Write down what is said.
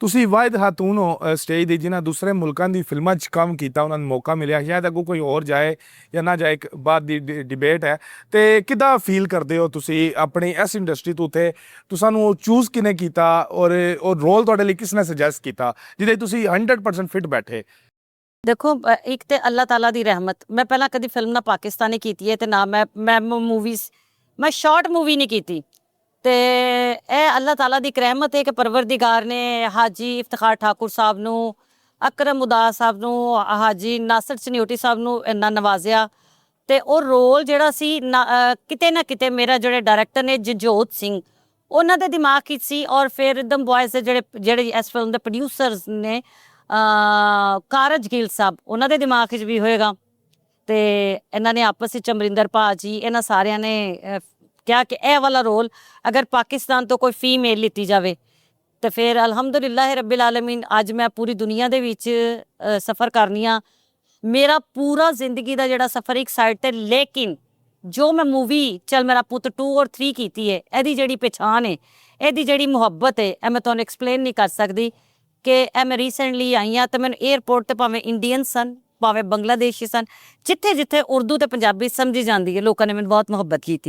ਤੁਸੀਂ ਵਾਹਿਦ ਖਾਤੂਨ ਹੋ ਸਟੇਜ ਦੀ ਜਿਨ੍ਹਾਂ ਦੂਸਰੇ ਮੁਲਕਾਂ ਦੀ ਫਿਲਮਾਂ 'ਚ ਕੰਮ ਕੀਤਾ, ਉਹਨਾਂ ਨੂੰ ਮੌਕਾ ਮਿਲਿਆ, ਸ਼ਾਇਦ ਅੱਗੋਂ ਕੋਈ ਹੋਰ ਜਾਏ ਜਾਂ ਨਾ ਜਾਏ, ਬਾਅਦ ਦੀ ਡਿਬੇਟ ਹੈ। ਤੇ ਕਿੱਦਾਂ ਫੀਲ ਕਰਦੇ ਹੋ ਤੁਸੀਂ ਆਪਣੀ ਇਸ ਇੰਡਸਟਰੀ ਤੋਂ ਉੱਤੇ ਤੁਹਾਨੂੰ ਉਹ ਚੂਜ਼ ਕਿਹਨੇ ਕੀਤਾ ਔਰ ਉਹ ਰੋਲ ਤੁਹਾਡੇ ਲਈ ਕਿਸ ਨੇ ਸੁਜੈਸਟ ਕੀਤਾ ਜਿਹਦੇ ਤੁਸੀਂ 100% ਫਿਟ ਬੈਠੇ? ਦੇਖੋ, ਇੱਕ ਤੇ ਅੱਲਾਹ ਤਾਲਾ ਦੀ ਰਹਿਮਤ। ਮੈਂ ਪਹਿਲਾਂ ਕਦੀ ਫਿਲਮ ਨਾ ਪਾਕਿਸਤਾਨੀ ਕੀਤੀ ਹੈ ਤੇ ਨਾ ਮੈਂ ਮੂਵੀਜ਼, ਮੈਂ ਸ਼ਾਰਟ ਮੂਵੀ ਨਹੀਂ ਕੀਤੀ। ਤੇ ਇਹ ਅੱਲਾਹ ਤਾਲਾ ਦੀ ਇੱਕ ਰਹਿਮਤ ਹੈ ਕਿ ਪਰਵਰਦੀਗਾਰ ਨੇ ਹਾਜੀ ਇਫਤਖਾਰ ਠਾਕੁਰ ਸਾਹਿਬ ਨੂੰ, ਅਕਰਮ ਉਦਾਸ ਸਾਹਿਬ ਨੂੰ, ਹਾਜੀ ਨਾਸਰ ਚਨਿਓਟੀ ਸਾਹਿਬ ਨੂੰ ਇੰਨਾ ਨਵਾਜ਼ਿਆ। ਤੇ ਉਹ ਰੋਲ ਜਿਹੜਾ ਸੀ ਕਿਤੇ ਨਾ ਕਿਤੇ ਮੇਰਾ ਜਿਹੜੇ ਡਾਇਰੈਕਟਰ ਨੇ ਜੰਜੋਤ ਸਿੰਘ, ਉਹਨਾਂ ਦੇ ਦਿਮਾਗ ਵਿੱਚ ਸੀ। ਔਰ ਫਿਰ ਰਿਦਮ ਬॉयਜ਼ ਦੇ ਜਿਹੜੇ ਇਸ ਫਿਲਮ ਦੇ ਪ੍ਰੋਡਿਊਸਰਸ ਨੇ ਕਾਰਜ ਗਿੱਲ ਸਾਹਿਬ, ਉਹਨਾਂ ਦੇ ਦਿਮਾਗ ਵਿੱਚ ਵੀ ਹੋਏਗਾ। ਤੇ ਇਹਨਾਂ ਨੇ ਆਪਸ ਵਿੱਚ ਅਮਰਿੰਦਰ ਭਾਜੀ, ਇਹਨਾਂ ਸਾਰਿਆਂ ਨੇ ਕਿਹਾ ਕਿ ਇਹ ਵਾਲਾ ਰੋਲ ਅਗਰ ਪਾਕਿਸਤਾਨ ਤੋਂ ਕੋਈ ਫੀਮੇਲ ਲਿੱਤੀ ਜਾਵੇ ਤੇ ਫਿਰ ਅਲਹਮਦੁਲਿल्लाह ਰੱਬਿਲ ਆਲਮੀਨ ਅੱਜ ਮੈਂ ਪੂਰੀ ਦੁਨੀਆ ਦੇ ਵਿੱਚ ਸਫ਼ਰ ਕਰਨੀ ਆ। ਮੇਰਾ ਪੂਰਾ ਜ਼ਿੰਦਗੀ ਦਾ ਜਿਹੜਾ ਸਫ਼ਰ ਇੱਕ ਸਾਈਡ ਤੇ, ਲੇਕਿਨ ਜੋ ਮੈਂ ਮੂਵੀ ਚੱਲ ਮੇਰਾ ਪੁੱਤ 2 ਔਰ 3 ਕੀਤੀ ਹੈ, ਇਹਦੀ ਜਿਹੜੀ ਪਛਾਣ ਹੈ, ਇਹਦੀ ਜਿਹੜੀ ਮੁਹੱਬਤ ਹੈ, ਇਹ ਮੈਂ ਤੁਹਾਨੂੰ ਐਕਸਪਲੇਨ ਨਹੀਂ ਕਰ ਸਕਦੀ। ਕਿ ਇਹ ਮੈਂ ਰੀਸੈਂਟਲੀ ਆਈ ਹਾਂ ਤੇ ਮੈਨੂੰ ਏਅਰਪੋਰਟ ਤੇ ਭਾਵੇਂ ਇੰਡੀਅਨ ਸਨ ਭਾਵੇਂ ਬੰਗਲਾਦੇਸ਼ੀ ਸਨ, ਜਿੱਥੇ ਜਿੱਥੇ ਉਰਦੂ ਤੇ ਪੰਜਾਬੀ ਸਮਝੀ ਜਾਂਦੀ ਹੈ, ਲੋਕਾਂ ਨੇ ਮੈਨੂੰ ਬਹੁਤ ਮੁਹੱਬਤ ਕੀਤੀ।